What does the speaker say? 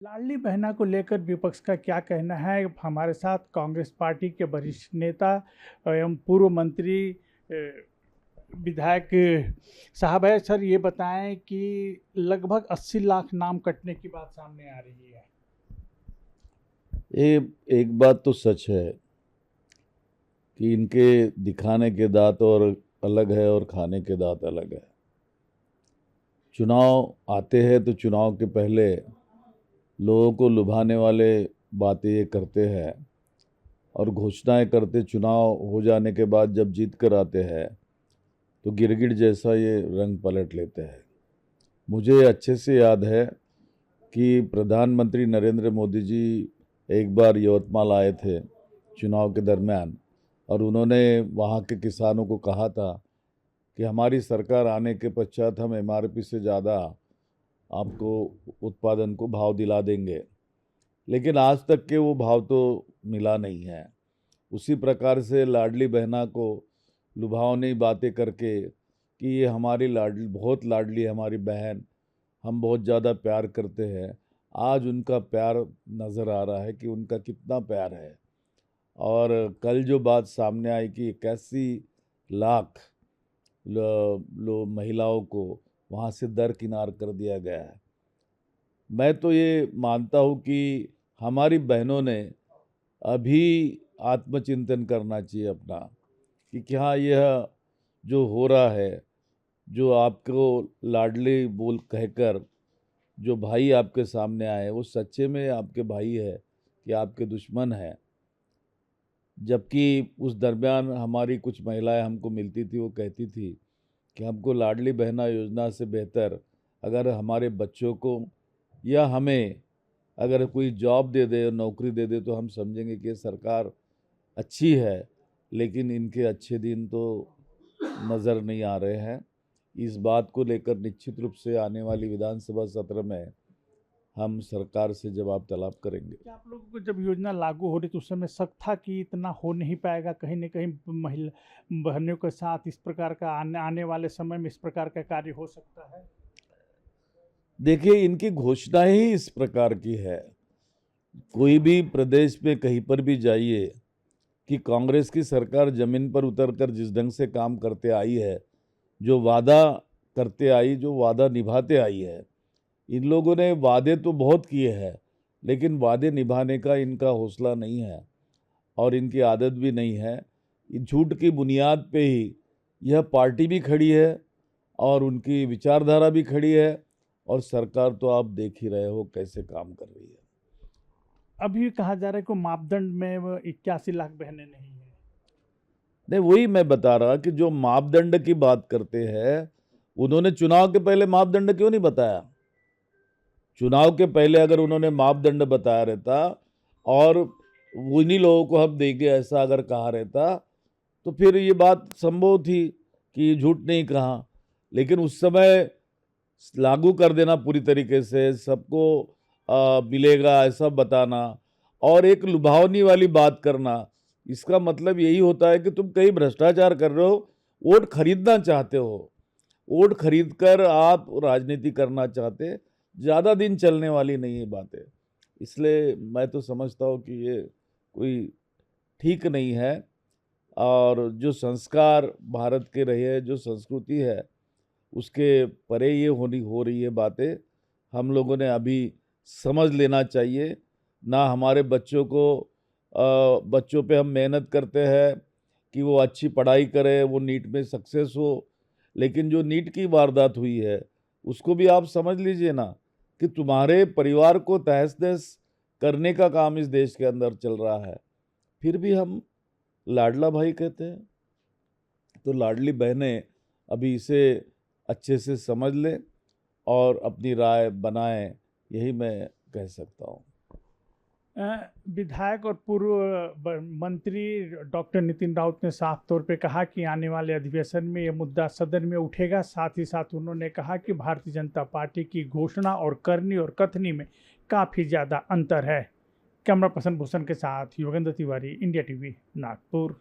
लाडली बहना को लेकर विपक्ष का क्या कहना है? हमारे साथ कांग्रेस पार्टी के वरिष्ठ नेता एवं पूर्व मंत्री विधायक साहब है। सर, ये बताएं कि लगभग 80 लाख नाम कटने की बात सामने आ रही है। ये एक बात तो सच है कि इनके दिखाने के दांत और अलग है और खाने के दांत अलग है। चुनाव आते हैं तो चुनाव के पहले लोगों को लुभाने वाले बातें ये करते हैं और घोषणाएं करते, चुनाव हो जाने के बाद जब जीत कर आते हैं तो गिरगिट जैसा ये रंग पलट लेते हैं। मुझे अच्छे से याद है कि प्रधानमंत्री नरेंद्र मोदी जी एक बार यवतमाल आए थे चुनाव के दरमियान, और उन्होंने वहाँ के किसानों को कहा था कि हमारी सरकार आने के पश्चात हम एमआरपी से ज़्यादा आपको उत्पादन को भाव दिला देंगे। लेकिन आज तक के वो भाव तो मिला नहीं है। उसी प्रकार से लाडली बहना को लुभावनी बातें करके कि ये हमारी लाडली, बहुत लाडली है हमारी बहन, हम बहुत ज़्यादा प्यार करते हैं। आज उनका प्यार नज़र आ रहा है कि उनका कितना प्यार है। और कल जो बात सामने आई कि 81 लाख महिलाओं को वहाँ से दरकिनार कर दिया गया है। मैं तो ये मानता हूँ कि हमारी बहनों ने अभी आत्मचिंतन करना चाहिए अपना, कि क्या यह जो हो रहा है, जो आपको लाडली बोल कहकर जो भाई आपके सामने आए, वो सच्चे में आपके भाई है कि आपके दुश्मन है। जबकि उस दरमियान हमारी कुछ महिलाएं हमको मिलती थी, वो कहती थी कि हमको लाडली बहना योजना से बेहतर अगर हमारे बच्चों को या हमें अगर कोई जॉब दे दे, नौकरी दे दे, तो हम समझेंगे कि ये सरकार अच्छी है। लेकिन इनके अच्छे दिन तो नज़र नहीं आ रहे हैं। इस बात को लेकर निश्चित रूप से आने वाली विधानसभा सत्र में हम सरकार से जवाब तलब करेंगे। क्या आप लोगों को जब योजना लागू हो रही तो उस समय शक था कि इतना हो नहीं पाएगा, कहीं न कहीं महिला बहनों के साथ इस प्रकार का आने वाले समय में इस प्रकार का कार्य हो सकता है? देखिए, इनकी घोषणाएं ही इस प्रकार की है। कोई भी प्रदेश में कहीं पर भी जाइए कि कांग्रेस की सरकार जमीन पर उतरकर जिस ढंग से काम करते आई है, जो वादा करते आई, जो वादा निभाते आई है, इन लोगों ने वादे तो बहुत किए हैं, लेकिन वादे निभाने का इनका हौसला नहीं है और इनकी आदत भी नहीं है। झूठ की बुनियाद पे ही यह पार्टी भी खड़ी है और उनकी विचारधारा भी खड़ी है, और सरकार तो आप देख ही रहे हो कैसे काम कर रही है। अभी कहा जा रहा है कि मापदंड में वो 81 लाख बहनें नहीं हैं। नहीं, वही मैं बता रहा कि जो मापदंड की बात करते हैं, उन्होंने चुनाव के पहले मापदंड क्यों नहीं बताया? चुनाव के पहले अगर उन्होंने मापदंड बताया रहता और उन्हीं लोगों को हम देंगे ऐसा अगर कहा रहता, तो फिर ये बात संभव थी कि झूठ नहीं कहा। लेकिन उस समय लागू कर देना पूरी तरीके से, सबको मिलेगा ऐसा बताना और एक लुभावनी वाली बात करना, इसका मतलब यही होता है कि तुम कहीं भ्रष्टाचार कर रहे हो, वोट खरीदना चाहते हो, वोट खरीद कर आप राजनीति करना चाहते। ज़्यादा दिन चलने वाली नहीं है बातें। इसलिए मैं तो समझता हूँ कि ये कोई ठीक नहीं है। और जो संस्कार भारत के रहे हैं, जो संस्कृति है, उसके परे ये हो रही है बातें। हम लोगों ने अभी समझ लेना चाहिए। ना हमारे बच्चों को बच्चों पे हम मेहनत करते हैं कि वो अच्छी पढ़ाई करें, वो नीट में सक्सेस हो, लेकिन जो नीट की वारदात हुई है उसको भी आप समझ लीजिए ना, कि तुम्हारे परिवार को तहस-नहस करने का काम इस देश के अंदर चल रहा है, फिर भी हम लाडला भाई कहते हैं। तो लाडली बहनें अभी इसे अच्छे से समझ लें और अपनी राय बनाएं, यही मैं कह सकता हूँ। विधायक और पूर्व मंत्री डॉक्टर नितिन राउत ने साफ तौर पे कहा कि आने वाले अधिवेशन में ये मुद्दा सदन में उठेगा। साथ ही साथ उन्होंने कहा कि भारतीय जनता पार्टी की घोषणा और करनी और कथनी में काफ़ी ज़्यादा अंतर है। कैमरा पर्सन भूषण के साथ योगेंद्र तिवारी, इंडिया टीवी, नागपुर।